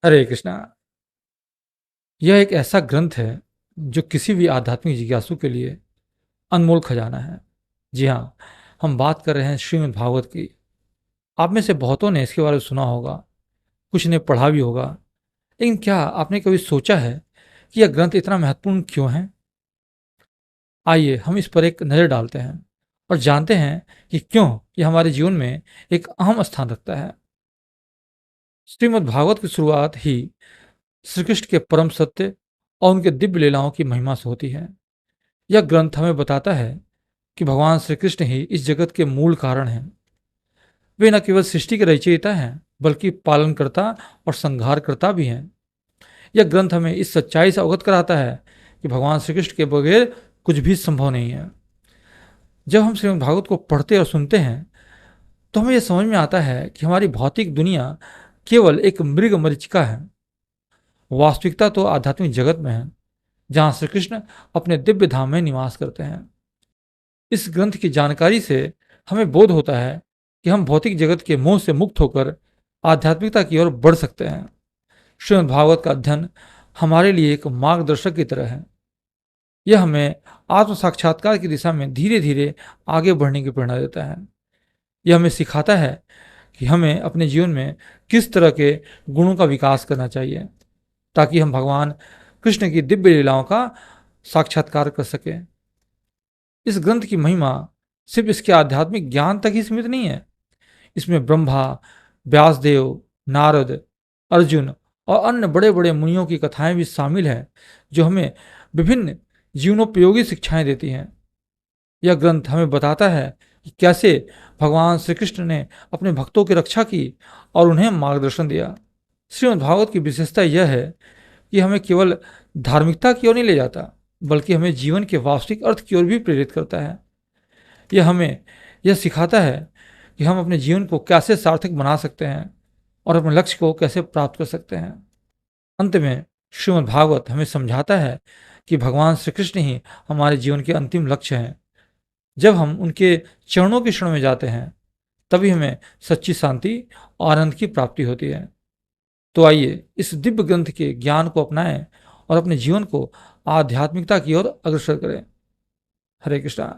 हरे कृष्णा। यह एक ऐसा ग्रंथ है जो किसी भी आध्यात्मिक जिज्ञासु के लिए अनमोल खजाना है। जी हाँ, हम बात कर रहे हैं श्रीमद् भागवत की। आप में से बहुतों ने इसके बारे में सुना होगा, कुछ ने पढ़ा भी होगा। लेकिन क्या आपने कभी सोचा है कि यह ग्रंथ इतना महत्वपूर्ण क्यों है? आइए हम इस पर एक नज़र डालते हैं और जानते हैं कि क्यों यह हमारे जीवन में एक अहम स्थान रखता है। श्रीमद् भागवत की शुरुआत ही श्री कृष्ण के परम सत्य और उनके दिव्य लीलाओं की महिमा से होती है। यह ग्रंथ हमें बताता है कि भगवान श्री कृष्ण ही इस जगत के मूल कारण हैं। वे न केवल सृष्टि के रचयिता हैं, बल्कि पालनकर्ता और संहारकर्ता भी हैं। यह ग्रंथ हमें इस सच्चाई से अवगत कराता है कि भगवान श्री कृष्ण के बगैर कुछ भी संभव नहीं है। जब हम श्रीमद् भागवत को पढ़ते और सुनते हैं, तो हमें यह समझ में आता है कि हमारी भौतिक दुनिया केवल एक मृग मरीचिका है। वास्तविकता तो आध्यात्मिक जगत में है, जहाँ श्री कृष्ण अपने दिव्य धाम में निवास करते हैं। इस ग्रंथ की जानकारी से हमें बोध होता है कि हम भौतिक जगत के मोह से मुक्त होकर आध्यात्मिकता की ओर बढ़ सकते हैं। श्रीमद् भागवत का अध्ययन हमारे लिए एक मार्गदर्शक की तरह है। यह हमें आत्म साक्षात्कार की दिशा में धीरे धीरे आगे बढ़ने की प्रेरणा देता है। यह हमें सिखाता है कि हमें अपने जीवन में किस तरह के गुणों का विकास करना चाहिए, ताकि हम भगवान कृष्ण की दिव्य लीलाओं का साक्षात्कार कर सकें। इस ग्रंथ की महिमा सिर्फ इसके आध्यात्मिक ज्ञान तक ही सीमित नहीं है। इसमें ब्रह्मा, व्यासदेव, नारद, अर्जुन और अन्य बड़े बड़े मुनियों की कथाएं भी शामिल हैं, जो हमें विभिन्न जीवनोपयोगी शिक्षाएं देती हैं। यह ग्रंथ हमें बताता है कि कैसे भगवान श्री कृष्ण ने अपने भक्तों की रक्षा की और उन्हें मार्गदर्शन दिया। श्रीमद् भागवत की विशेषता यह है कि हमें केवल धार्मिकता की ओर नहीं ले जाता, बल्कि हमें जीवन के वास्तविक अर्थ की ओर भी प्रेरित करता है। यह हमें यह सिखाता है कि हम अपने जीवन को कैसे सार्थक बना सकते हैं और अपने लक्ष्य को कैसे प्राप्त कर सकते हैं। अंत में श्रीमद् भागवत हमें समझाता है कि भगवान श्री कृष्ण ही हमारे जीवन के अंतिम लक्ष्य हैं। जब हम उनके चरणों की शरण में जाते हैं, तभी हमें सच्ची शांति और आनंद की प्राप्ति होती है। तो आइए इस दिव्य ग्रंथ के ज्ञान को अपनाएं और अपने जीवन को आध्यात्मिकता की ओर अग्रसर करें। हरे कृष्णा।